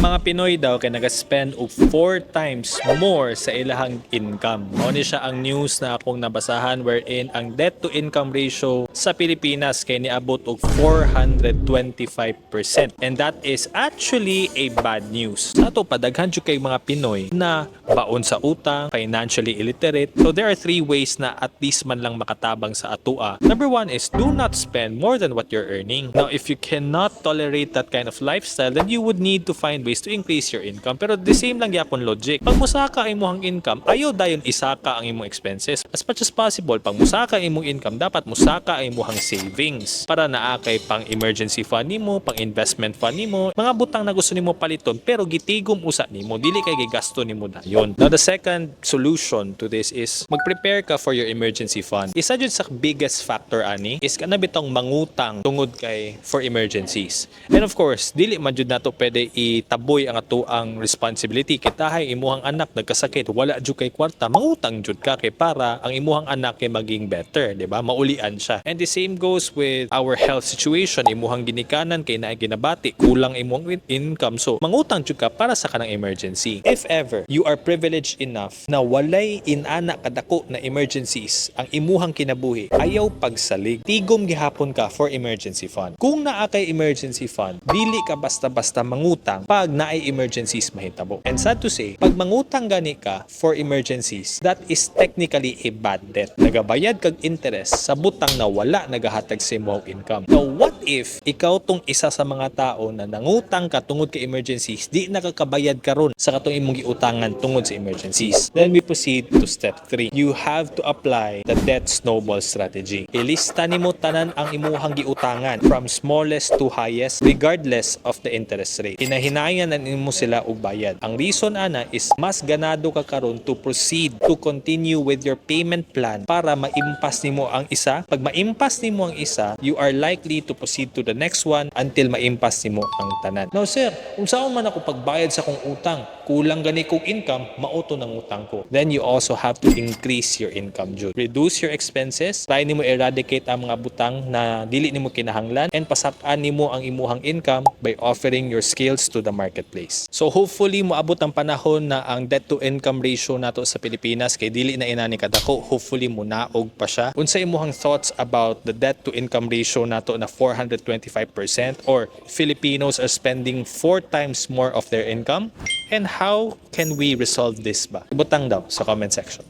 mga Pinoy daw kay nag-spend og 4 times more sa ilahang income. Mao ni siya ang news na akong nabasahan wherein ang debt to income ratio sa Pilipinas kay niabot og 425%. And that is actually a bad news. Sa ato padaghan jud kay mga Pinoy na baon sa utang, financially illiterate. So there are 3 ways na at least man lang makatabang sa atua. Number 1 is do not spend more than what you're earning. Now if you cannot tolerate that kind of lifestyle, then you would need to find ways to increase your income. Pero the same lang yapon logic. Pag musaka ang imong income, ayaw dayon isaka ang imong expenses. As much as possible, pag musaka ang imong income, dapat musaka ang imong savings para naa kay pang emergency fund nimo, pang investment fund nimo, mga butang na gusto nimo paliton pero gitigom usa nimo, dili kay gigasto nimo dayon. Now the second solution to this is mag-prepare ka for your emergency fund. Isa jud sa biggest factor ani is kana bitong mangutang tungod kay for emergencies. And of course, dili man jud nato pwede itaboy ang atuang responsibility. Kitahay imuhang anak nagkasakit, wala jud kay kwarta, mangutang jud ka kay para ang imuhang anak kay maging better, di ba? Maulian siya. And the same goes with our health situation. Imuhang ginikanan kay naay ginabati, kulang imuhang income. So, mangutang jud ka para sa kanang emergency. If ever you are privileged enough na walay inana kadako na emergencies ang imuhang kinabuhi, ayaw pagsalig, tigom gihapon ka for emergency fund. Kung naa kay emergency fund, dili ka basta-basta mangutang pag naay emergencies mahitabo. And sad to say, pag mangutang gani ka for emergencies, that is technically a bad debt. Nagabayad kag interest sa butang na wala nagahatag sa imong income. Now, what if ikaw tong isa sa mga tao na nangutang ka tungod kay emergencies, di nakakabayad karon sa katong imong giutangan tungod sa emergencies? Then we proceed to step 3. You have to apply the debt snowball strategy. Ilista nimo tanan ang imuhang giutangan from smallest to highest regardless of the interest rate. Hinahinayan na nimo sila og bayad. Ang reason ana is mas ganado ka karon to proceed to continue with your payment plan para maimpas nimo ang isa. Pag maimpas nimo ang isa, you are likely to proceed to the next one until maimpas nimo ang tanan. Now sir, kung saan man ako pagbayad sa kong utang, kulang gani kong income, mauto ng utang ko. Then you also have to increase your income jud. Reduce your expenses, try nimo eradicate ang mga butang na dili nimo kinahanglan, and pasak-an nimo ang imuhang income by offering your skills to the marketplace. So hopefully moabot ang panahon na ang debt to income ratio nato sa Pilipinas kay dili na inani kadako, hopefully munaog pa siya. Unsa imong thoughts about the debt to income ratio nato na 425% or Filipinos are spending 4 times more of their income? And how can we resolve this ba? Ibutang daw sa comment section.